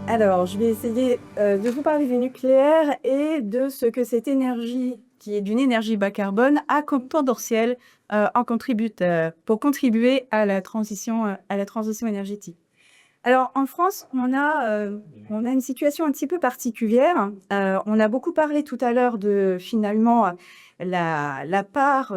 Alors, je vais essayer de vous parler du nucléaire et de ce que cette énergie, qui est d'une énergie bas carbone, a comme potentiel pour contribuer à la transition énergétique. Alors, en France, on a une situation un petit peu particulière. On a beaucoup parlé tout à l'heure de finalement la part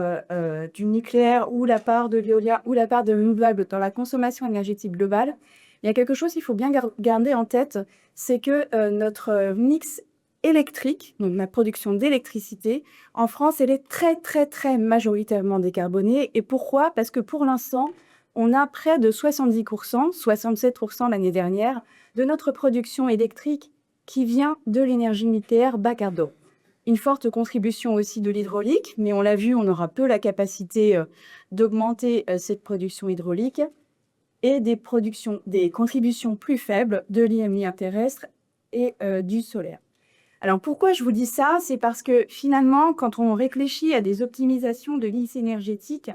du nucléaire ou la part de l'éolien ou la part de renouvelable dans la consommation énergétique globale. Il y a quelque chose qu'il faut bien garder en tête, c'est que notre mix électrique, donc la production d'électricité, en France, elle est très, très, très majoritairement décarbonée. Et pourquoi? Parce que pour l'instant, on a près de 70%, 67% l'année dernière, de notre production électrique qui vient de l'énergie nucléaire bas carbone. Une forte contribution aussi de l'hydraulique, mais on l'a vu, on aura peu la capacité d'augmenter cette production hydraulique et des contributions plus faibles de l'éolien terrestre et du solaire. Alors pourquoi je vous dis ça? C'est parce que finalement, quand on réfléchit à des optimisations de mix énergétique,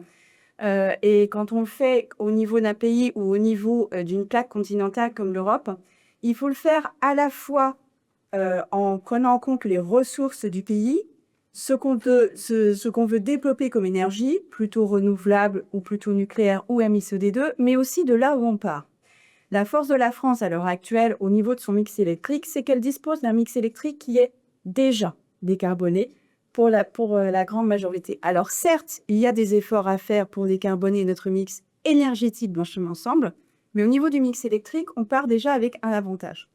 et quand on le fait au niveau d'un pays ou au niveau d'une plaque continentale comme l'Europe, il faut le faire à la fois en prenant en compte les ressources du pays, ce qu'on veut développer comme énergie, plutôt renouvelable ou plutôt nucléaire ou MICD2, mais aussi de là où on part. La force de la France à l'heure actuelle au niveau de son mix électrique, c'est qu'elle dispose d'un mix électrique qui est déjà décarboné pour la grande majorité. Alors certes, il y a des efforts à faire pour décarboner notre mix énergétique Blanchiment Ensemble, mais au niveau du mix électrique, on part déjà avec un avantage.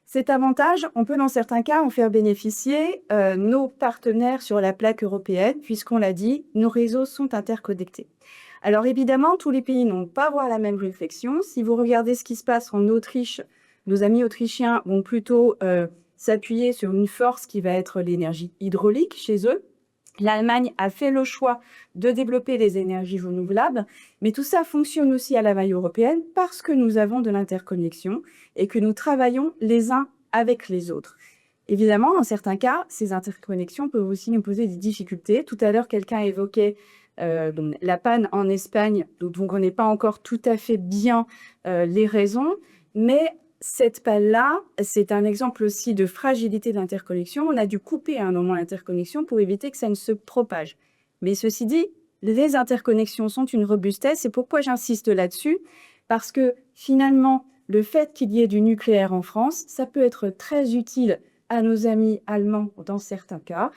Cet avantage, on peut dans certains cas en faire bénéficier nos partenaires sur la plaque européenne, puisqu'on l'a dit, nos réseaux sont interconnectés. Alors évidemment, tous les pays n'ont pas à avoir la même réflexion. Si vous regardez ce qui se passe en Autriche, nos amis autrichiens vont plutôt s'appuyer sur une force qui va être l'énergie hydraulique chez eux. L'Allemagne a fait le choix de développer les énergies renouvelables, mais tout ça fonctionne aussi à la maille européenne parce que nous avons de l'interconnexion et que nous travaillons les uns avec les autres. Évidemment, dans certains cas, ces interconnexions peuvent aussi nous poser des difficultés. Tout à l'heure, quelqu'un évoquait la panne en Espagne, dont on ne connaît pas encore tout à fait bien les raisons, mais cette panne-là, c'est un exemple aussi de fragilité d'interconnexion. On a dû couper à un moment l'interconnexion pour éviter que ça ne se propage. Mais ceci dit, les interconnexions sont une robustesse. C'est pourquoi j'insiste là-dessus, parce que finalement, le fait qu'il y ait du nucléaire en France, ça peut être très utile à nos amis allemands dans certains cas,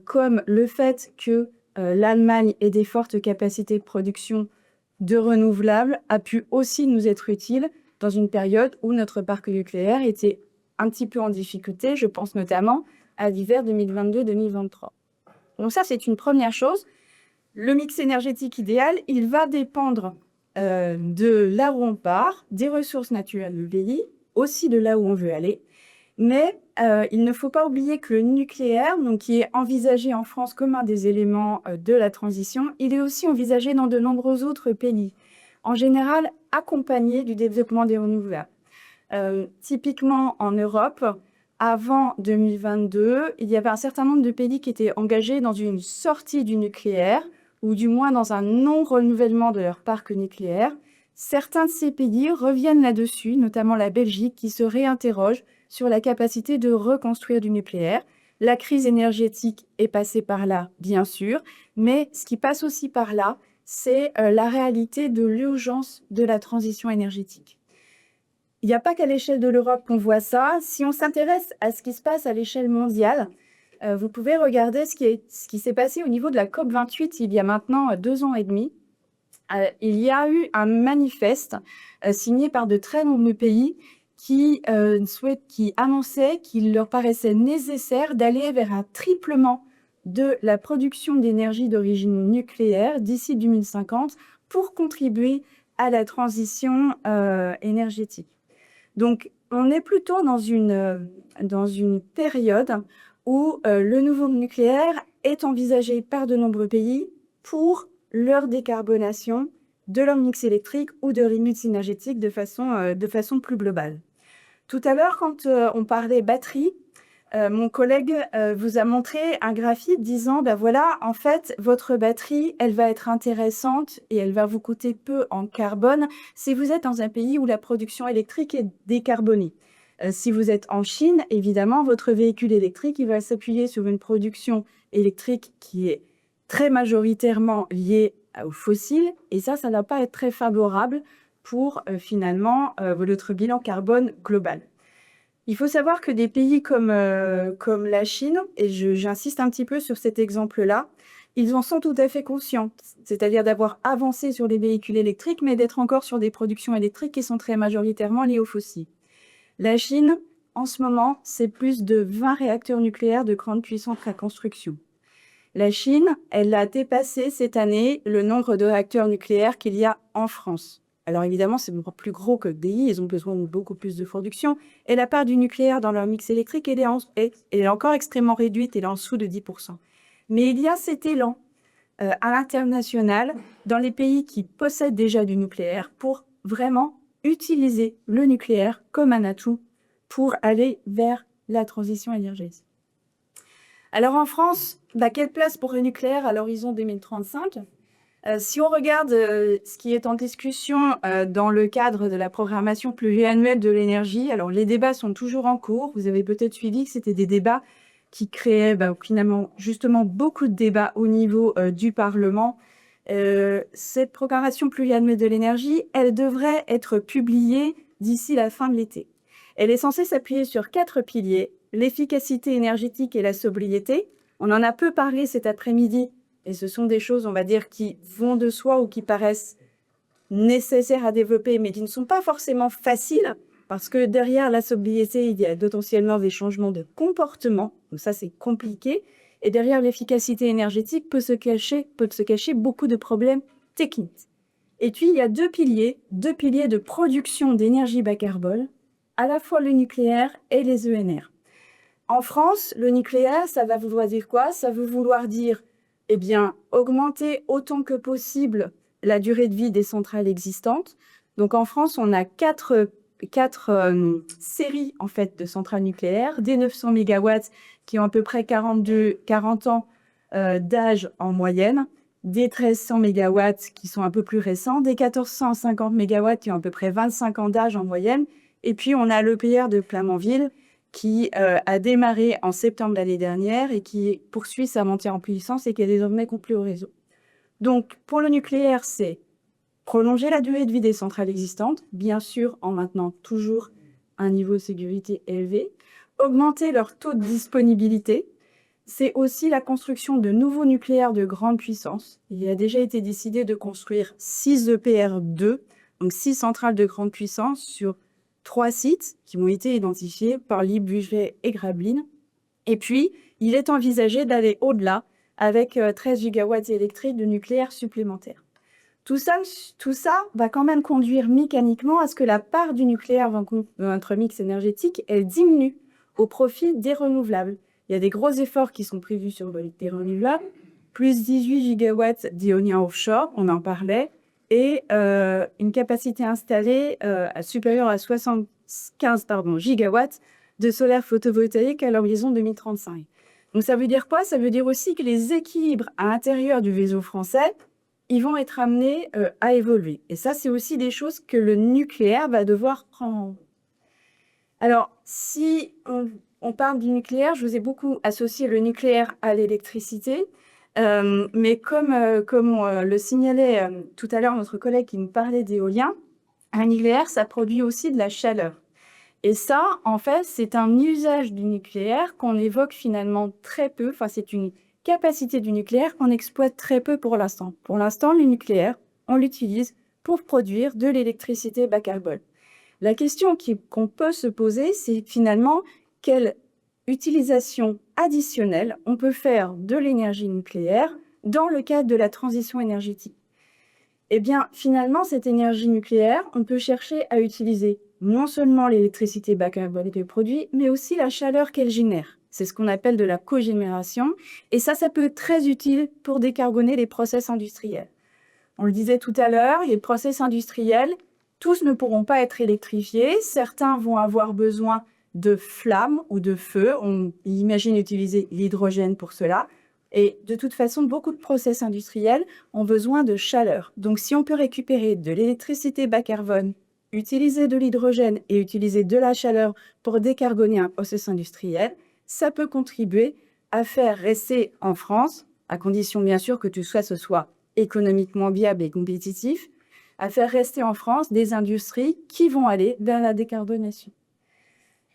comme le fait que l'Allemagne ait des fortes capacités de production de renouvelables a pu aussi nous être utile dans une période où notre parc nucléaire était un petit peu en difficulté. Je pense notamment à l'hiver 2022-2023. Donc ça, c'est une première chose. Le mix énergétique idéal, il va dépendre de là où on part, des ressources naturelles du pays, aussi de là où on veut aller. Mais il ne faut pas oublier que le nucléaire, donc, qui est envisagé en France comme un des éléments de la transition, il est aussi envisagé dans de nombreux autres pays, en général accompagné du développement des renouvelables. Typiquement en Europe, avant 2022, il y avait un certain nombre de pays qui étaient engagés dans une sortie du nucléaire, ou du moins dans un non-renouvellement de leur parc nucléaire. Certains de ces pays reviennent là-dessus, notamment la Belgique, qui se réinterroge sur la capacité de reconstruire du nucléaire. La crise énergétique est passée par là, bien sûr, mais ce qui passe aussi par là, c'est la réalité de l'urgence de la transition énergétique. Il n'y a pas qu'à l'échelle de l'Europe qu'on voit ça. Si on s'intéresse à ce qui se passe à l'échelle mondiale, vous pouvez regarder ce qui s'est passé au niveau de la COP28 il y a maintenant 2 ans et demi. Il y a eu un manifeste signé par de très nombreux pays qui annonçaient qu'il leur paraissait nécessaire d'aller vers un triplement de la production d'énergie d'origine nucléaire d'ici 2050 pour contribuer à la transition énergétique. Donc, on est plutôt dans une période où le nouveau nucléaire est envisagé par de nombreux pays pour leur décarbonation de leur mix électrique ou de leur mix énergétique de façon plus globale. Tout à l'heure, quand on parlait batterie, mon collègue vous a montré un graphique disant, ben voilà, en fait, votre batterie, elle va être intéressante et elle va vous coûter peu en carbone si vous êtes dans un pays où la production électrique est décarbonée. Si vous êtes en Chine, évidemment, votre véhicule électrique, il va s'appuyer sur une production électrique qui est très majoritairement liée aux fossiles. Et ça ne va pas être très favorable pour finalement votre bilan carbone global. Il faut savoir que des pays comme la Chine, et j'insiste un petit peu sur cet exemple-là, ils en sont tout à fait conscients, c'est-à-dire d'avoir avancé sur les véhicules électriques, mais d'être encore sur des productions électriques qui sont très majoritairement liées aux fossiles. La Chine, en ce moment, c'est plus de 20 réacteurs nucléaires de grande puissance à construction. La Chine, elle a dépassé cette année le nombre de réacteurs nucléaires qu'il y a en France. Alors évidemment, c'est plus gros que le pays, ils ont besoin de beaucoup plus de production. Et la part du nucléaire dans leur mix électrique, elle est encore extrêmement réduite, elle est en dessous de 10%. Mais il y a cet élan à l'international dans les pays qui possèdent déjà du nucléaire pour vraiment utiliser le nucléaire comme un atout pour aller vers la transition énergétique. Alors en France, quelle place pour le nucléaire à l'horizon 2035 ? Si on regarde ce qui est en discussion dans le cadre de la programmation pluriannuelle de l'énergie, alors les débats sont toujours en cours. Vous avez peut-être suivi que c'était des débats qui créaient finalement justement beaucoup de débats au niveau du Parlement. Cette programmation pluriannuelle de l'énergie, elle devrait être publiée d'ici la fin de l'été. Elle est censée s'appuyer sur 4 piliers, l'efficacité énergétique et la sobriété. On en a peu parlé cet après-midi, et ce sont des choses, on va dire, qui vont de soi ou qui paraissent nécessaires à développer, mais qui ne sont pas forcément faciles, parce que derrière la sobriété, il y a potentiellement des changements de comportement, donc ça c'est compliqué. Et derrière l'efficacité énergétique peuvent se cacher beaucoup de problèmes techniques. Et puis, il y a deux piliers de production d'énergie bas carbone, à la fois le nucléaire et les ENR. En France, le nucléaire, ça va vouloir dire quoi? Ça veut vouloir dire, augmenter autant que possible la durée de vie des centrales existantes. Donc, en France, on a quatre séries en fait de centrales nucléaires, des 900 MW qui ont à peu près 40 ans d'âge en moyenne, des 1300 MW qui sont un peu plus récents, des 1450 MW qui ont à peu près 25 ans d'âge en moyenne, et puis on a l'EPR de Flamanville qui a démarré en septembre l'année dernière et qui poursuit sa montée en puissance et qui est désormais complet au réseau. Donc pour le nucléaire, c'est prolonger la durée de vie des centrales existantes, bien sûr en maintenant toujours un niveau de sécurité élevé, augmenter leur taux de disponibilité. C'est aussi la construction de nouveaux nucléaires de grande puissance. Il a déjà été décidé de construire 6 EPR2, donc 6 centrales de grande puissance sur 3 sites qui ont été identifiés par Lieb, Vujret et Gravelines. Et puis, il est envisagé d'aller au-delà avec 13 gigawatts électriques de nucléaire supplémentaires. Tout ça va quand même conduire mécaniquement à ce que la part du nucléaire dans notre mix énergétique, elle diminue au profit des renouvelables. Il y a des gros efforts qui sont prévus sur les renouvelables, plus 18 gigawatts d'éolien offshore, on en parlait, et une capacité installée supérieure à 75 gigawatts de solaire photovoltaïque à l'horizon 2035. Donc ça veut dire quoi? Ça veut dire aussi que les équilibres à l'intérieur du réseau français, ils vont être amenés à évoluer. Et ça, c'est aussi des choses que le nucléaire va devoir prendre en compte. Alors, si on parle du nucléaire, je vous ai beaucoup associé le nucléaire à l'électricité, mais comme le signalait tout à l'heure notre collègue qui nous parlait d'éolien, un nucléaire, ça produit aussi de la chaleur. Et ça, en fait, c'est un usage du nucléaire qu'on évoque finalement très peu. Enfin, c'est une capacité du nucléaire qu'on exploite très peu pour l'instant. Pour l'instant, le nucléaire, on l'utilise pour produire de l'électricité bas carbone. La question qu'on peut se poser, c'est finalement quelle utilisation additionnelle on peut faire de l'énergie nucléaire dans le cadre de la transition énergétique. Eh bien, finalement, cette énergie nucléaire, on peut chercher à utiliser non seulement l'électricité bas carbone qu'elle produit, mais aussi la chaleur qu'elle génère. C'est ce qu'on appelle de la cogénération. Et ça peut être très utile pour décarboner les process industriels. On le disait tout à l'heure, les process industriels, tous ne pourront pas être électrifiés. Certains vont avoir besoin de flammes ou de feu. On imagine utiliser l'hydrogène pour cela. Et de toute façon, beaucoup de process industriels ont besoin de chaleur. Donc, si on peut récupérer de l'électricité bas carbone utiliser de l'hydrogène et utiliser de la chaleur pour décarboner un processus industriel, ça peut contribuer à faire rester en France, à condition bien sûr que tout ça ce soit économiquement viable et compétitif, à faire rester en France des industries qui vont aller vers la décarbonation.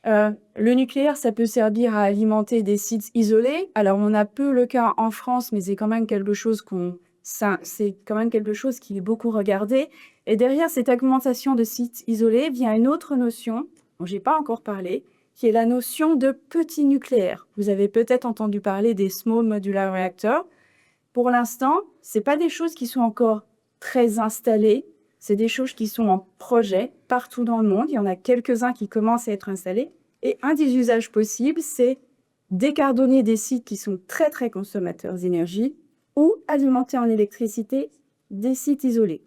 Le nucléaire, ça peut servir à alimenter des sites isolés. Alors, on a peu le cas en France, mais c'est quand même quelque chose qui est beaucoup regardé. Et derrière cette augmentation de sites isolés vient une autre notion, dont je n'ai pas encore parlé, qui est la notion de petit nucléaire. Vous avez peut-être entendu parler des Small Modular Reactors. Pour l'instant, ce pas des choses qui sont encore très installées. C'est des choses qui sont en projet partout dans le monde. Il y en a quelques-uns qui commencent à être installés. Et un des usages possibles, c'est décarboner des sites qui sont très, très consommateurs d'énergie ou alimenter en électricité des sites isolés.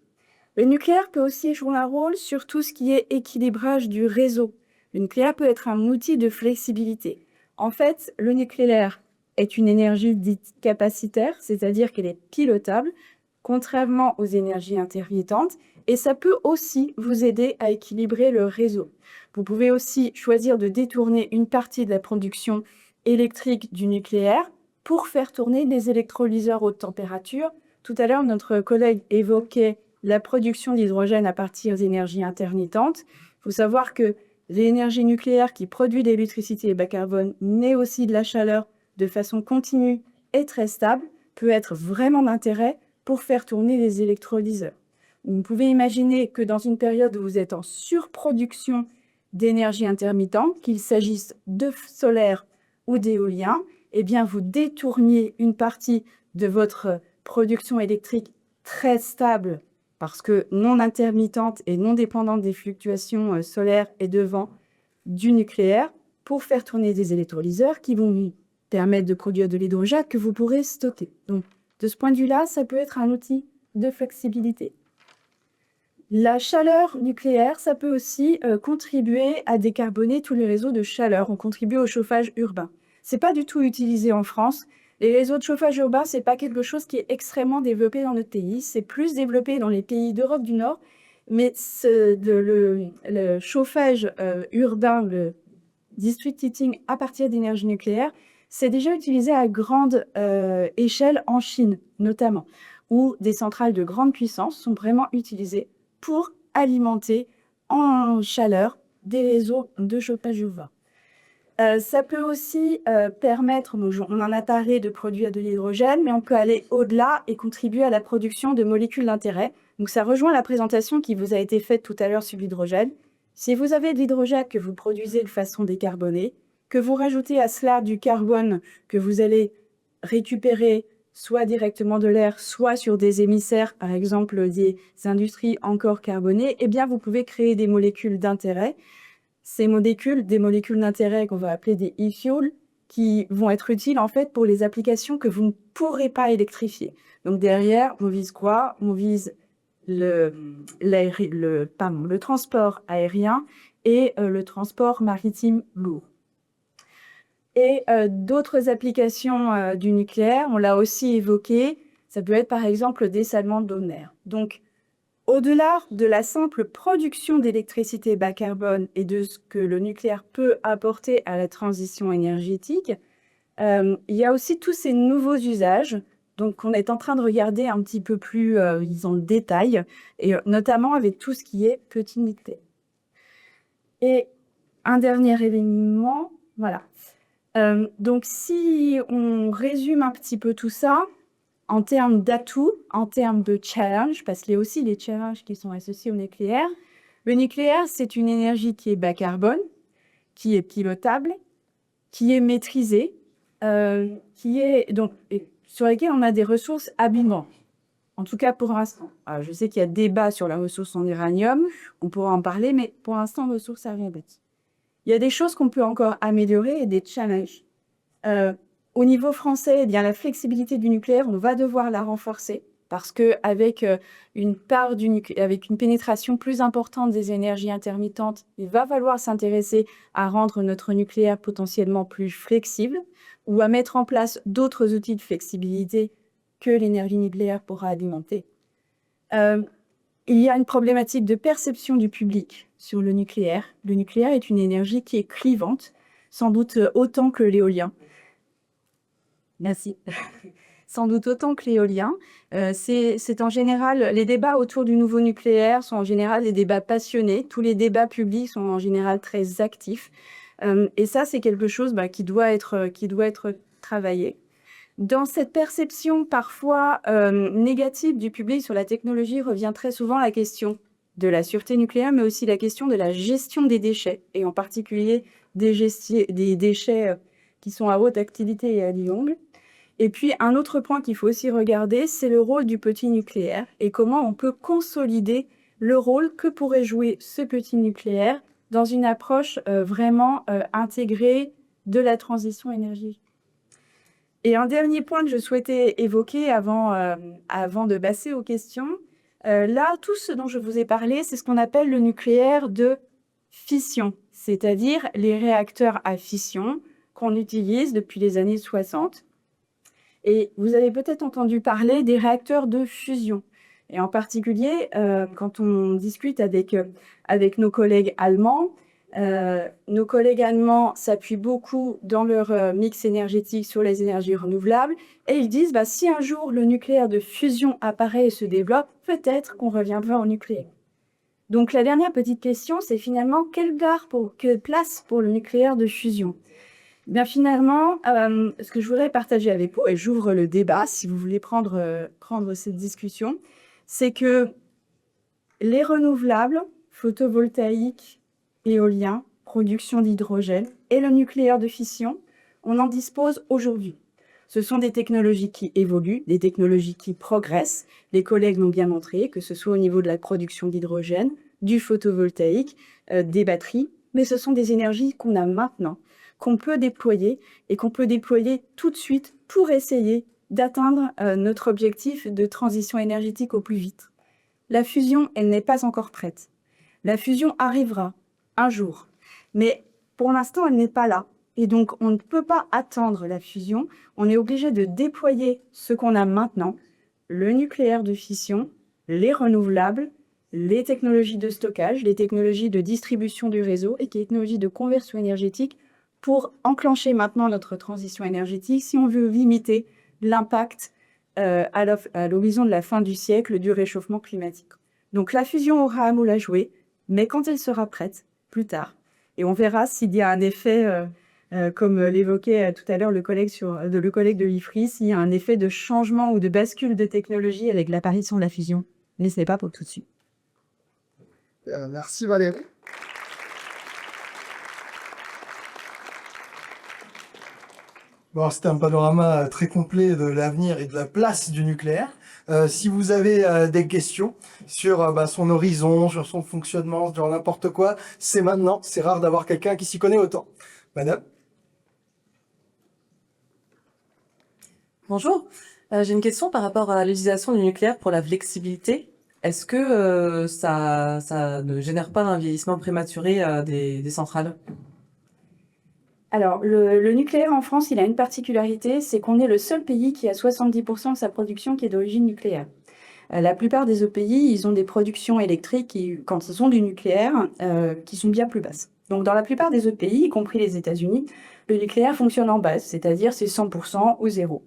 Le nucléaire peut aussi jouer un rôle sur tout ce qui est équilibrage du réseau. Le nucléaire peut être un outil de flexibilité. En fait, le nucléaire est une énergie dite capacitaire, c'est-à-dire qu'elle est pilotable, contrairement aux énergies intermittentes, et ça peut aussi vous aider à équilibrer le réseau. Vous pouvez aussi choisir de détourner une partie de la production électrique du nucléaire pour faire tourner des électrolyseurs haute température. Tout à l'heure, notre collègue évoquait la production d'hydrogène à partir d'énergies intermittentes. Il faut savoir que l'énergie nucléaire qui produit de l'électricité bas carbone, mais aussi de la chaleur de façon continue et très stable, peut être vraiment d'intérêt pour faire tourner les électrolyseurs. Vous pouvez imaginer que dans une période où vous êtes en surproduction d'énergie intermittente, qu'il s'agisse de solaire ou d'éolien, eh bien vous détourniez une partie de votre production électrique très stable, parce que non intermittente et non dépendante des fluctuations solaires et de vent du nucléaire, pour faire tourner des électrolyseurs qui vont vous permettre de produire de l'hydrogène que vous pourrez stocker. Donc, de ce point de vue-là, ça peut être un outil de flexibilité. La chaleur nucléaire, ça peut aussi contribuer à décarboner tous les réseaux de chaleur. On contribue au chauffage urbain. C'est pas du tout utilisé en France. Les réseaux de chauffage urbain, c'est pas quelque chose qui est extrêmement développé dans notre pays. C'est plus développé dans les pays d'Europe du Nord. Mais le chauffage urbain, le district heating à partir d'énergie nucléaire, c'est déjà utilisé à grande échelle en Chine, notamment, où des centrales de grande puissance sont vraiment utilisées pour alimenter en chaleur des réseaux de chauffage urbain. Ça peut aussi permettre, on en a parlé, de produire de l'hydrogène, mais on peut aller au-delà et contribuer à la production de molécules d'intérêt. Donc ça rejoint la présentation qui vous a été faite tout à l'heure sur l'hydrogène. Si vous avez de l'hydrogène que vous produisez de façon décarbonée, que vous rajoutez à cela du carbone que vous allez récupérer soit directement de l'air, soit sur des émissaires, par exemple des industries encore carbonées, eh bien vous pouvez créer des molécules d'intérêt. Ces molécules, des molécules d'intérêt qu'on va appeler des e-fuels, qui vont être utiles en fait pour les applications que vous ne pourrez pas électrifier. Donc derrière, on vise quoi? On vise le transport aérien et le transport maritime lourd. Et d'autres applications du nucléaire, on l'a aussi évoqué, ça peut être par exemple le dessalement de l'eau de mer. Donc, au-delà de la simple production d'électricité bas carbone et de ce que le nucléaire peut apporter à la transition énergétique, il y a aussi tous ces nouveaux usages. Donc, on est en train de regarder un petit peu plus, disons, le détail, et notamment avec tout ce qui est petit nucléaire. Et un dernier élément, voilà. Donc, si on résume un petit peu tout ça, en termes d'atouts, en termes de challenge, parce qu'il y a aussi les challenges qui sont associés au nucléaire. Le nucléaire, c'est une énergie qui est bas carbone, qui est pilotable, qui est maîtrisée, sur laquelle on a des ressources abondantes. En tout cas, pour l'instant. Je sais qu'il y a débat sur la ressource en uranium, on pourra en parler, mais pour l'instant, ressources abondantes. Il y a des choses qu'on peut encore améliorer et des challenges. Au niveau français, eh bien, la flexibilité du nucléaire, on va devoir la renforcer parce qu'avec avec une pénétration plus importante des énergies intermittentes, il va falloir s'intéresser à rendre notre nucléaire potentiellement plus flexible ou à mettre en place d'autres outils de flexibilité que l'énergie nucléaire pourra alimenter. Il y a une problématique de perception du public sur le nucléaire. Le nucléaire est une énergie qui est clivante, sans doute autant que l'éolien. Merci. Sans doute autant que l'éolien. C'est en général, les débats autour du nouveau nucléaire sont en général des débats passionnés. Tous les débats publics sont en général très actifs. Et ça, c'est quelque chose qui doit être travaillé. Dans cette perception parfois négative du public sur la technologie revient très souvent la question de la sûreté nucléaire, mais aussi la question de la gestion des déchets, et en particulier des déchets qui sont à haute activité et à vie longue. Et puis, un autre point qu'il faut aussi regarder, c'est le rôle du petit nucléaire et comment on peut consolider le rôle que pourrait jouer ce petit nucléaire dans une approche vraiment intégrée de la transition énergétique. Et un dernier point que je souhaitais évoquer avant de passer aux questions, là, tout ce dont je vous ai parlé, c'est ce qu'on appelle le nucléaire de fission, c'est-à-dire les réacteurs à fission qu'on utilise depuis les années 60. Et vous avez peut-être entendu parler des réacteurs de fusion. Et en particulier, quand on discute avec nos collègues allemands s'appuient beaucoup dans leur mix énergétique sur les énergies renouvelables et ils disent si un jour le nucléaire de fusion apparaît et se développe, peut-être qu'on reviendra au nucléaire. Donc la dernière petite question, c'est finalement quelle place pour le nucléaire de fusion? Finalement, ce que je voudrais partager avec vous, et j'ouvre le débat si vous voulez prendre cette discussion, c'est que les renouvelables, photovoltaïques, éolien, production d'hydrogène et le nucléaire de fission, on en dispose aujourd'hui. Ce sont des technologies qui évoluent, des technologies qui progressent. Les collègues l'ont bien montré, que ce soit au niveau de la production d'hydrogène, du photovoltaïque, des batteries, mais ce sont des énergies qu'on a maintenant, qu'on peut déployer et qu'on peut déployer tout de suite pour essayer d'atteindre notre objectif de transition énergétique au plus vite. La fusion, elle n'est pas encore prête. La fusion arrivera un jour, mais pour l'instant, elle n'est pas là. Et donc, on ne peut pas attendre la fusion. On est obligé de déployer ce qu'on a maintenant, le nucléaire de fission, les renouvelables, les technologies de stockage, les technologies de distribution du réseau et les technologies de conversion énergétique pour enclencher maintenant notre transition énergétique si on veut limiter l'impact à l'horizon de la fin du siècle du réchauffement climatique. Donc la fusion aura un rôle à jouer, mais quand elle sera prête, plus tard. Et on verra s'il y a un effet, comme l'évoquait tout à l'heure le collègue de l'IFRI, s'il y a un effet de changement ou de bascule de technologie avec l'apparition de la fusion. Mais ce n'est pas pour tout de suite. Merci Valérie. Bon, c'était un panorama très complet de l'avenir et de la place du nucléaire. Si vous avez des questions sur son horizon, sur son fonctionnement, sur n'importe quoi, c'est maintenant. C'est rare d'avoir quelqu'un qui s'y connaît autant. Madame? Bonjour, j'ai une question par rapport à l'utilisation du nucléaire pour la flexibilité. Est-ce que ça ne génère pas un vieillissement prématuré des centrales? Alors, le nucléaire en France, il a une particularité, c'est qu'on est le seul pays qui a 70% de sa production qui est d'origine nucléaire. La plupart des autres pays, ils ont des productions électriques qui, quand ce sont du nucléaire, qui sont bien plus basses. Donc, dans la plupart des autres pays, y compris les États-Unis, le nucléaire fonctionne en base, c'est-à-dire c'est 100% ou zéro.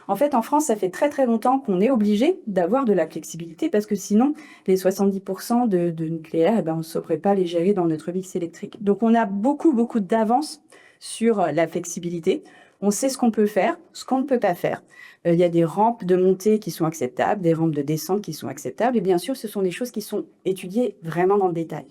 En fait, en France, ça fait très très longtemps qu'on est obligé d'avoir de la flexibilité parce que sinon, les 70% de nucléaire, on ne saurait pas les gérer dans notre mix électrique. Donc, on a beaucoup d'avance sur la flexibilité. On sait ce qu'on peut faire, ce qu'on ne peut pas faire. Il y a des rampes de montée qui sont acceptables, des rampes de descente qui sont acceptables. Et bien sûr, ce sont des choses qui sont étudiées vraiment dans le détail.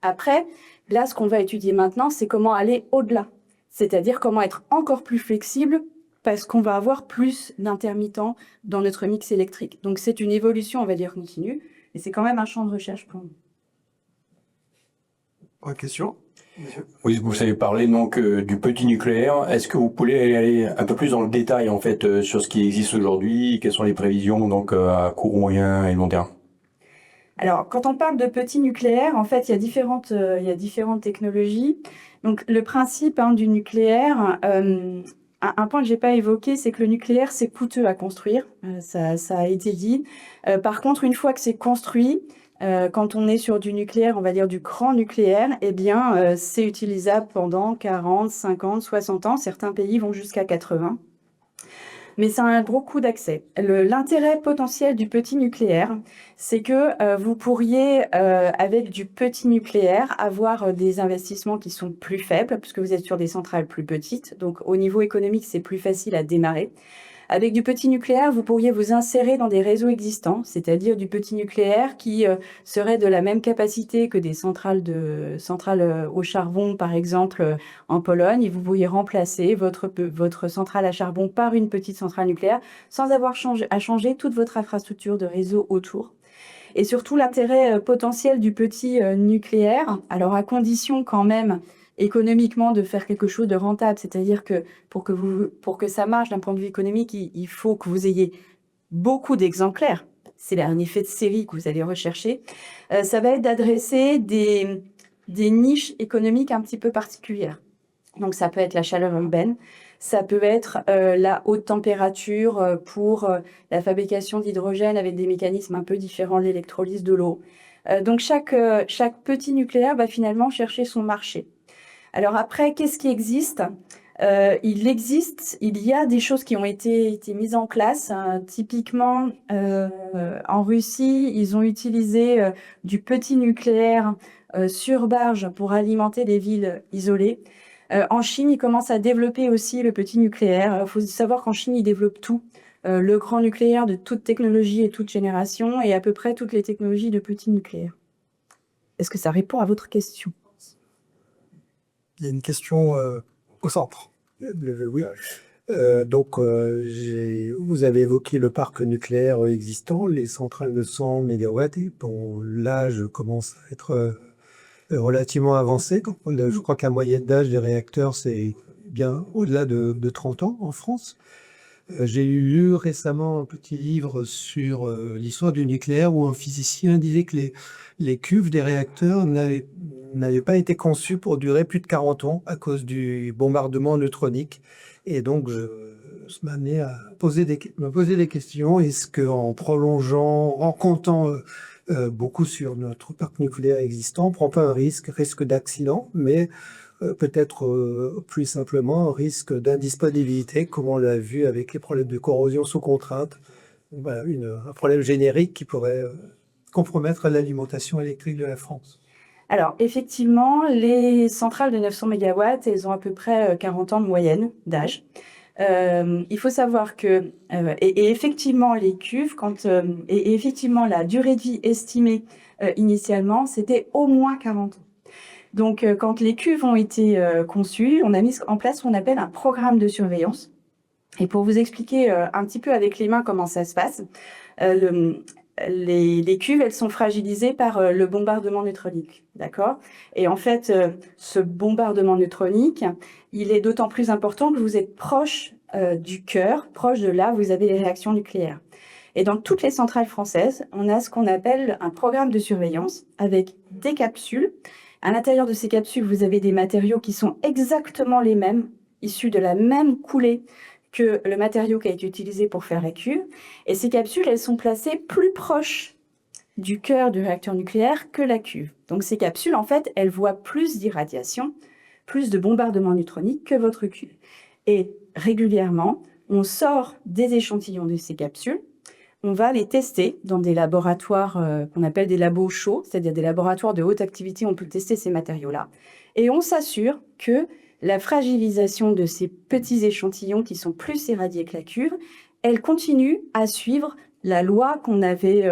Après, là, ce qu'on va étudier maintenant, c'est comment aller au-delà. C'est-à-dire comment être encore plus flexible parce qu'on va avoir plus d'intermittents dans notre mix électrique. Donc, c'est une évolution, on va dire, continue. Et c'est quand même un champ de recherche pour nous. Question? Oui, vous savez parler donc du petit nucléaire. Est-ce que vous pouvez aller un peu plus dans le détail en fait sur ce qui existe aujourd'hui? Quelles sont les prévisions donc à court, moyen et long terme? Alors, quand on parle de petit nucléaire, en fait, il y a différentes technologies. Donc, le principe du nucléaire, un point que j'ai pas évoqué, c'est que le nucléaire, c'est coûteux à construire. Ça a été dit. Par contre, une fois que c'est construit, Quand on est sur du nucléaire, on va dire du grand nucléaire, eh bien, c'est utilisable pendant 40, 50, 60 ans. Certains pays vont jusqu'à 80. Mais ça a un gros coût d'accès. L'intérêt potentiel du petit nucléaire, c'est que vous pourriez, avec du petit nucléaire, avoir des investissements qui sont plus faibles, puisque vous êtes sur des centrales plus petites. Donc, au niveau économique, c'est plus facile à démarrer. Avec du petit nucléaire, vous pourriez vous insérer dans des réseaux existants, c'est-à-dire du petit nucléaire qui serait de la même capacité que des centrales au charbon, par exemple, en Pologne, et vous pourriez remplacer votre centrale à charbon par une petite centrale nucléaire sans avoir à changer toute votre infrastructure de réseau autour. Et surtout, l'intérêt potentiel du petit nucléaire, alors à condition quand même économiquement de faire quelque chose de rentable, c'est-à-dire que pour que ça marche d'un point de vue économique, il faut que vous ayez beaucoup d'exemplaires. C'est un effet de série que vous allez rechercher. Ça va être d'adresser des niches économiques un petit peu particulières. Donc ça peut être la chaleur urbaine, ça peut être la haute température pour la fabrication d'hydrogène avec des mécanismes un peu différents de l'électrolyse de l'eau. Donc chaque petit nucléaire va finalement chercher son marché. Alors après, qu'est-ce qui existe ? Il y a des choses qui ont été mises en place. Typiquement, en Russie, ils ont utilisé du petit nucléaire sur barge pour alimenter des villes isolées. En Chine, ils commencent à développer aussi le petit nucléaire. Il faut savoir qu'en Chine, ils développent tout. Le grand nucléaire de toute technologie et toute génération, et à peu près toutes les technologies de petit nucléaire. Est-ce que ça répond à votre question ? Il y a une question au centre. Oui. Vous avez évoqué le parc nucléaire existant, les centrales de 100 MW. Bon, l'âge commence à être relativement avancé. Je crois qu'un moyenne d'âge des réacteurs, c'est bien au-delà de 30 ans en France. J'ai lu récemment un petit livre sur l'histoire du nucléaire où un physicien disait que les cuves des réacteurs n'avaient pas été conçues pour durer plus de 40 ans à cause du bombardement neutronique. Et donc, je m'en amené à me poser des questions. Est-ce qu'en prolongeant, en comptant beaucoup sur notre parc nucléaire existant, on ne prend pas un risque d'accident, mais peut-être plus simplement un risque d'indisponibilité, comme on l'a vu avec les problèmes de corrosion sous contrainte. Voilà, un problème générique qui pourrait compromettre l'alimentation électrique de la France. Alors, effectivement, les centrales de 900 MW, elles ont à peu près 40 ans de moyenne d'âge. Il faut savoir que, et effectivement, les cuves, et effectivement, la durée de vie estimée initialement, c'était au moins 40 ans. Donc, quand les cuves ont été conçues, on a mis en place ce qu'on appelle un programme de surveillance. Et pour vous expliquer un petit peu avec les mains comment ça se passe, les cuves, elles sont fragilisées par le bombardement neutronique, d'accord ? Et en fait, ce bombardement neutronique, il est d'autant plus important que vous êtes proche du cœur, proche de là où vous avez les réactions nucléaires. Et dans toutes les centrales françaises, on a ce qu'on appelle un programme de surveillance avec des capsules. À l'intérieur de ces capsules, vous avez des matériaux qui sont exactement les mêmes, issus de la même coulée que le matériau qui a été utilisé pour faire la cuve. Et ces capsules, elles sont placées plus proches du cœur du réacteur nucléaire que la cuve. Donc ces capsules, en fait, elles voient plus d'irradiation, plus de bombardement neutronique que votre cuve. Et régulièrement, on sort des échantillons de ces capsules, on va les tester dans des laboratoires qu'on appelle des labos chauds, c'est-à-dire des laboratoires de haute activité, on peut tester ces matériaux-là. Et on s'assure que la fragilisation de ces petits échantillons qui sont plus irradiés que la cuve, elle continue à suivre la loi qu'on avait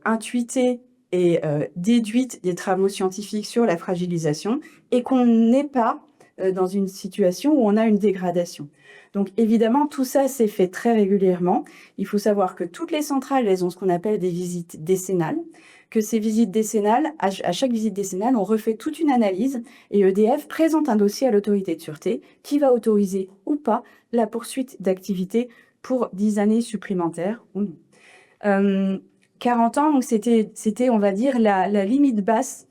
intuitée et déduite des travaux scientifiques sur la fragilisation, et qu'on n'est pas dans une situation où on a une dégradation. Donc évidemment, tout ça s'est fait très régulièrement. Il faut savoir que toutes les centrales, elles ont ce qu'on appelle des visites décennales, que ces visites décennales, à chaque visite décennale, on refait toute une analyse et EDF présente un dossier à l'autorité de sûreté qui va autoriser ou pas la poursuite d'activité pour 10 années supplémentaires ou non. 40 ans, donc c'était, on va dire, la limite basse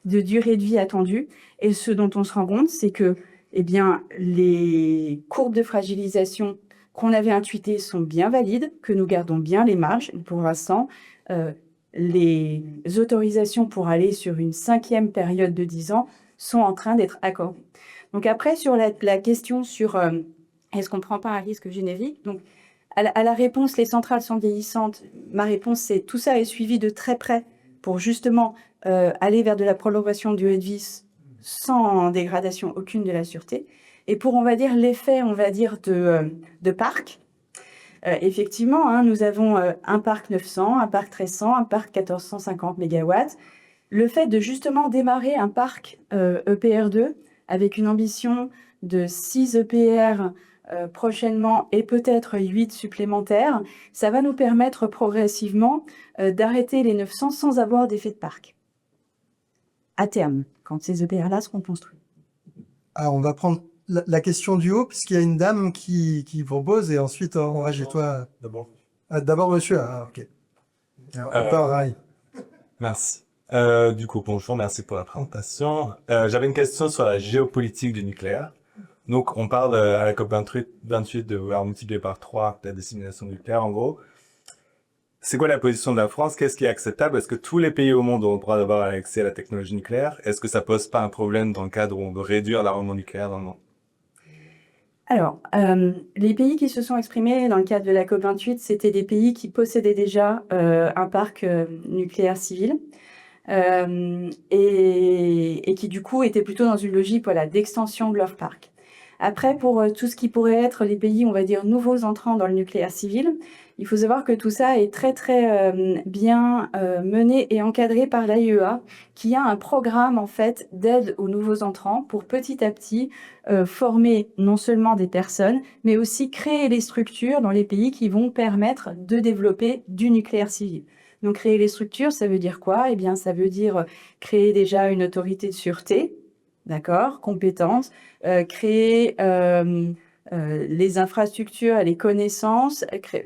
de durée de vie attendue. Et ce dont on se rend compte, c'est que eh bien, les courbes de fragilisation qu'on avait intuitées sont bien valides, que nous gardons bien les marges. Pour l'instant, les autorisations pour aller sur une 5e période de 10 ans sont en train d'être accordées. Donc après, sur la question sur est-ce qu'on ne prend pas un risque générique? Donc, à la réponse, les centrales sont vieillissantes. Ma réponse, c'est tout ça est suivi de très près pour justement aller vers de la prolongation du haut de vie sans dégradation aucune de la sûreté. Et pour, on va dire, l'effet, on va dire, de parc, effectivement, hein, nous avons un parc 900, un parc 1300, un parc 1450 MW. Le fait de justement démarrer un parc EPR2 avec une ambition de 6 EPR prochainement et peut-être 8 supplémentaires, ça va nous permettre progressivement d'arrêter les 900 sans avoir d'effet de parc. À terme, quand ces EPR-là seront construits. Alors, on va prendre la question du haut, puisqu'il y a une dame qui propose, et ensuite, on va chez toi. D'abord. D'abord, monsieur. Ah, ok. Pareil. Merci. Du coup, bonjour, merci pour la présentation. J'avais une question sur la géopolitique du nucléaire. Donc, on parle à la COP28 de vouloir multiplier par 3 la dissémination nucléaire, en gros. C'est quoi la position de la France? Qu'est-ce qui est acceptable? Est-ce que tous les pays au monde ont le droit d'avoir accès à la technologie nucléaire? Est-ce que ça pose pas un problème dans le cadre où on veut réduire l'armement nucléaire dans le monde? Alors, les pays qui se sont exprimés dans le cadre de la COP28, c'était des pays qui possédaient déjà un parc nucléaire civil et qui, du coup, étaient plutôt dans une logique d'extension de leur parc. Après, pour tout ce qui pourrait être les pays, on va dire, nouveaux entrants dans le nucléaire civil, il faut savoir que tout ça est très, très bien mené et encadré par l'AIEA, qui a un programme, en fait, d'aide aux nouveaux entrants pour petit à petit former non seulement des personnes, mais aussi créer les structures dans les pays qui vont permettre de développer du nucléaire civil. Donc, créer les structures, ça veut dire quoi? Eh bien, ça veut dire créer déjà une autorité de sûreté, d'accord, compétences, créer les infrastructures, les connaissances,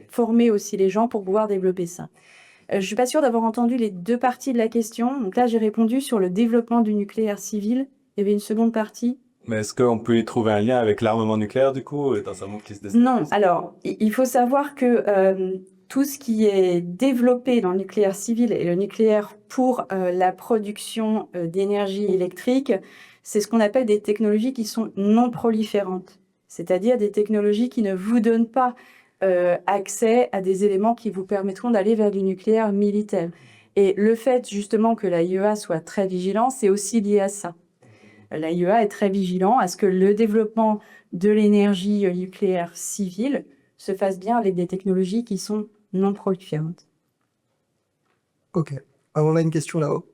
former aussi les gens pour pouvoir développer ça. Je ne suis pas sûre d'avoir entendu les deux parties de la question. Donc là, j'ai répondu sur le développement du nucléaire civil. Il y avait une seconde partie. Mais est-ce qu'on peut y trouver un lien avec l'armement nucléaire, du coup, dans un monde qui se développe? Non. Alors, il faut savoir que tout ce qui est développé dans le nucléaire civil et le nucléaire pour la production d'énergie électrique, c'est ce qu'on appelle des technologies qui sont non proliférantes, c'est-à-dire des technologies qui ne vous donnent pas accès à des éléments qui vous permettront d'aller vers du nucléaire militaire. Et le fait justement que l'AIEA soit très vigilant, c'est aussi lié à ça. L'AIEA est très vigilant à ce que le développement de l'énergie nucléaire civile se fasse bien avec des technologies qui sont non proliférantes. Ok. Alors, on a une question là-haut.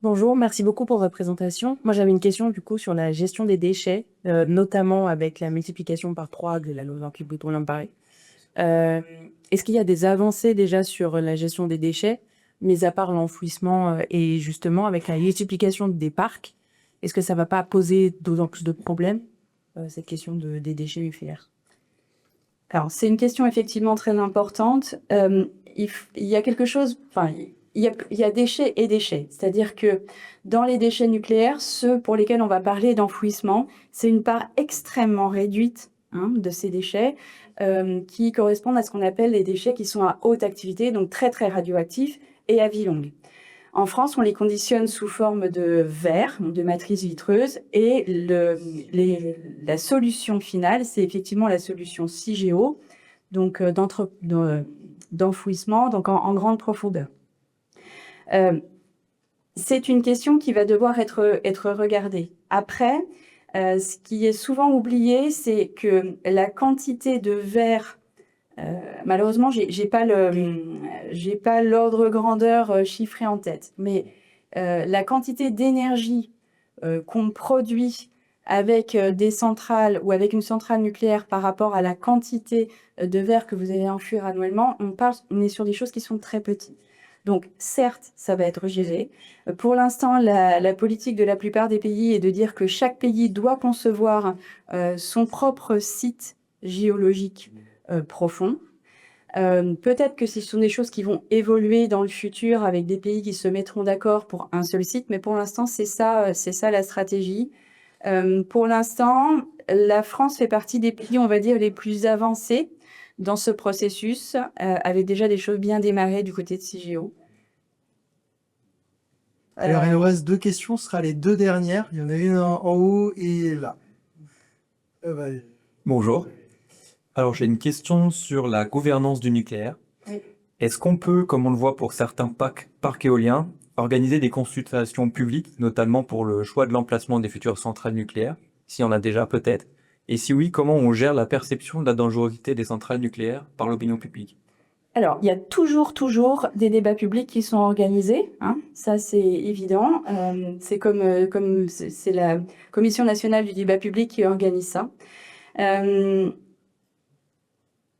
Bonjour, merci beaucoup pour votre présentation. Moi, j'avais une question du coup sur la gestion des déchets, notamment avec la multiplication par 3 de la loi 28 Breton en Paris. Est-ce qu'il y a des avancées déjà sur la gestion des déchets, mis à part l'enfouissement et justement avec la multiplication des parcs, est-ce que ça ne va pas poser d'autant plus de problèmes, cette question des déchets nucléaires? Alors, c'est une question effectivement très importante. Il y a quelque chose... Il y a déchets et déchets, c'est-à-dire que dans les déchets nucléaires, ceux pour lesquels on va parler d'enfouissement, c'est une part extrêmement réduite de ces déchets qui correspondent à ce qu'on appelle les déchets qui sont à haute activité, donc très très radioactifs et à vie longue. En France, on les conditionne sous forme de verre, de matrice vitreuse, et la solution finale, c'est effectivement la solution CIGEO, donc d'enfouissement, donc en grande profondeur. C'est une question qui va devoir être regardée. Après, ce qui est souvent oublié, c'est que la quantité de verre, malheureusement, j'ai pas l'ordre grandeur chiffré en tête, mais la quantité d'énergie qu'on produit avec des centrales ou avec une centrale nucléaire par rapport à la quantité de verre que vous allez enfouir annuellement, on est sur des choses qui sont très petites. Donc, certes, ça va être géré. Pour l'instant, la politique de la plupart des pays est de dire que chaque pays doit concevoir son propre site géologique profond. Peut-être que ce sont des choses qui vont évoluer dans le futur avec des pays qui se mettront d'accord pour un seul site, mais pour l'instant, c'est ça la stratégie. Pour l'instant, la France fait partie des pays, on va dire, les plus avancés dans ce processus, avec déjà des choses bien démarrées du côté de CIGEO. Alors, il nous reste 2 questions, ce sera les 2 dernières. Il y en a une en haut et là. Bah, Bonjour. Alors, j'ai une question sur la gouvernance du nucléaire. Oui. Est-ce qu'on peut, comme on le voit pour certains parcs éoliens, organiser des consultations publiques, notamment pour le choix de l'emplacement des futures centrales nucléaires, s'il y en a déjà peut-être? Et si oui, comment on gère la perception de la dangerosité des centrales nucléaires par l'opinion publique? Alors, il y a toujours des débats publics qui sont organisés, hein, ça c'est évident. C'est c'est la Commission nationale du débat public qui organise ça. Il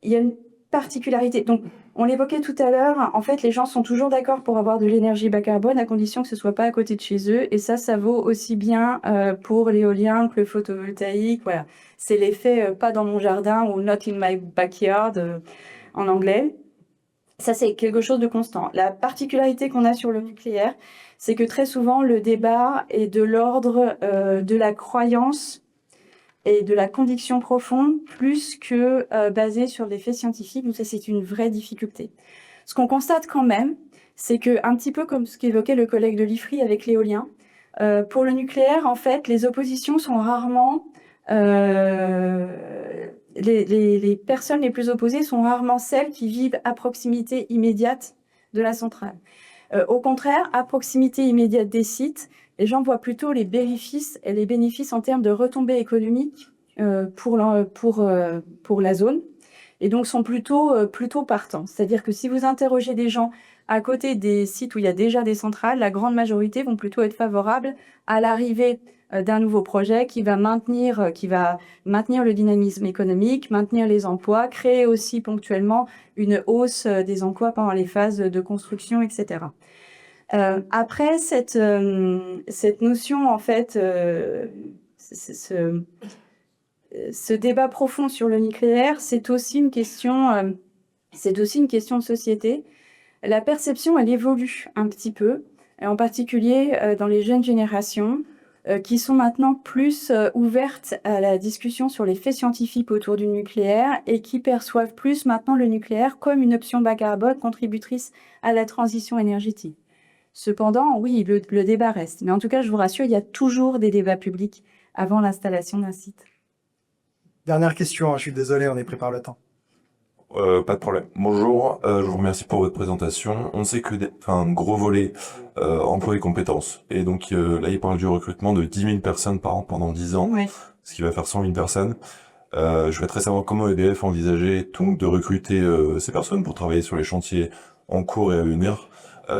y a une particularité. Donc, on l'évoquait tout à l'heure. En fait, les gens sont toujours d'accord pour avoir de l'énergie bas carbone à condition que ce soit pas à côté de chez eux. Et ça vaut aussi bien pour l'éolien que le photovoltaïque. Voilà, c'est l'effet pas dans mon jardin ou not in my backyard en anglais. Ça, c'est quelque chose de constant. La particularité qu'on a sur le nucléaire, c'est que très souvent, le débat est de l'ordre de la croyance et de la conviction profonde, plus que basé sur des faits scientifiques. Donc ça, c'est une vraie difficulté. Ce qu'on constate quand même, c'est que, un petit peu comme ce qu'évoquait le collègue de l'IFRI avec l'éolien, pour le nucléaire, en fait, les oppositions sont rarement... les personnes les plus opposées sont rarement celles qui vivent à proximité immédiate de la centrale. Au contraire, à proximité immédiate des sites, les gens voient plutôt les bénéfices en termes de retombées économiques pour la zone, et donc sont plutôt partants. C'est-à-dire que si vous interrogez des gens à côté des sites où il y a déjà des centrales, la grande majorité vont plutôt être favorables à l'arrivée d'un nouveau projet qui va maintenir le dynamisme économique, maintenir les emplois, créer aussi ponctuellement une hausse des emplois pendant les phases de construction, etc. Après, cette notion, en fait, ce débat profond sur le nucléaire, c'est aussi une question de société. La perception, elle évolue un petit peu, et en particulier dans les jeunes générations, qui sont maintenant plus ouvertes à la discussion sur les faits scientifiques autour du nucléaire et qui perçoivent plus maintenant le nucléaire comme une option bas carbone contributrice à la transition énergétique. Cependant, oui, le débat reste. Mais en tout cas, je vous rassure, il y a toujours des débats publics avant l'installation d'un site. Dernière question, hein, je suis désolé, on est pris par le temps. Pas de problème. Bonjour, je vous remercie pour votre présentation. On sait que un gros volet emploi et compétences. Et donc là, il parle du recrutement de 10 000 personnes par an pendant 10 ans, Oui. ce qui va faire 100 000 personnes. Je souhaiterais savoir comment EDF envisageait donc de recruter ces personnes pour travailler sur les chantiers en cours et à venir.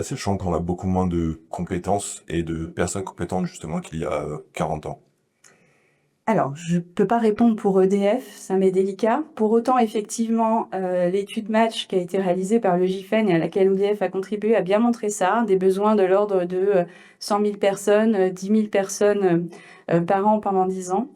Sachant qu'on a beaucoup moins de compétences et de personnes compétentes justement qu'il y a 40 ans. Alors, je ne peux pas répondre pour EDF, ça m'est délicat. Pour autant, effectivement, l'étude Match qui a été réalisée par le GIFEN et à laquelle EDF a contribué a bien montré ça, des besoins de l'ordre de 100 000 personnes, 10 000 personnes par an pendant 10 ans.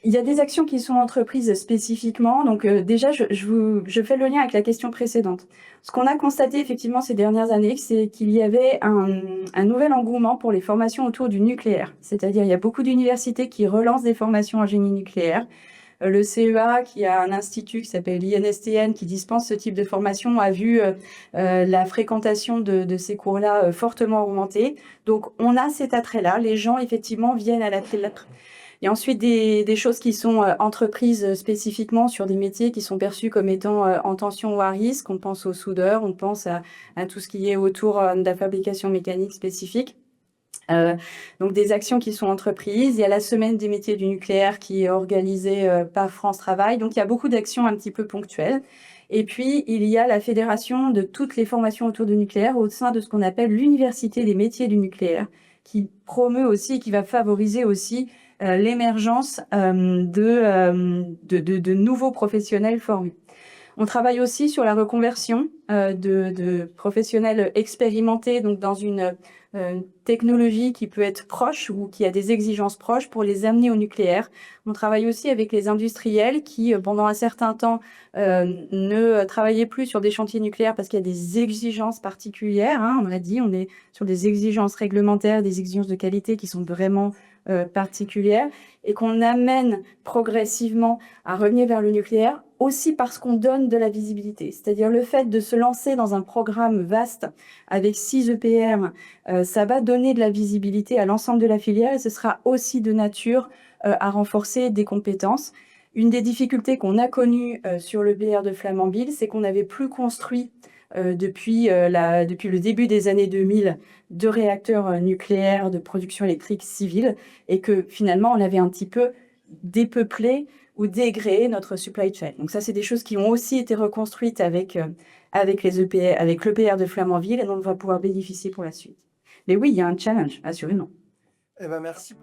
Il y a des actions qui sont entreprises spécifiquement. Donc déjà, je fais le lien avec la question précédente. Ce qu'on a constaté effectivement ces dernières années, c'est qu'il y avait un nouvel engouement pour les formations autour du nucléaire. C'est-à-dire, il y a beaucoup d'universités qui relancent des formations en génie nucléaire. Le CEA, qui a un institut qui s'appelle l'INSTN, qui dispense ce type de formation, a vu la fréquentation de ces cours-là fortement augmenter. Donc, on a cet attrait-là. Les gens, effectivement, viennent à la clé de la... Il y a ensuite des choses qui sont entreprises spécifiquement sur des métiers qui sont perçus comme étant en tension ou à risque. On pense aux soudeurs, on pense à tout ce qui est autour de la fabrication mécanique spécifique. Donc des actions qui sont entreprises. Il y a la semaine des métiers du nucléaire qui est organisée par France Travail. Donc il y a beaucoup d'actions un petit peu ponctuelles. Et puis il y a la fédération de toutes les formations autour du nucléaire au sein de ce qu'on appelle l'université des métiers du nucléaire, qui promeut aussi, qui va favoriser aussi l'émergence de nouveaux professionnels formés. On travaille aussi sur la reconversion de professionnels expérimentés donc dans une technologie qui peut être proche ou qui a des exigences proches pour les amener au nucléaire. On travaille aussi avec les industriels qui, pendant un certain temps, ne travaillaient plus sur des chantiers nucléaires parce qu'il y a des exigences particulières. Hein, on l'a dit, on est sur des exigences réglementaires, des exigences de qualité qui sont vraiment particulières et qu'on amène progressivement à revenir vers le nucléaire aussi parce qu'on donne de la visibilité. C'est-à-dire le fait de se lancer dans un programme vaste avec 6 EPR, ça va donner de la visibilité à l'ensemble de la filière et ce sera aussi de nature à renforcer des compétences. Une des difficultés qu'on a connues sur le BR de Flamanville, c'est qu'on n'avait plus construit depuis le début des années 2000 de réacteurs nucléaires de production électrique civile et que finalement on avait un petit peu dépeuplé ou dégréé notre supply chain. Donc ça, c'est des choses qui ont aussi été reconstruites avec les EPR, avec l'EPR de Flamanville et dont on va pouvoir bénéficier pour la suite. Mais oui, il y a un challenge, assurément. Eh ben, merci.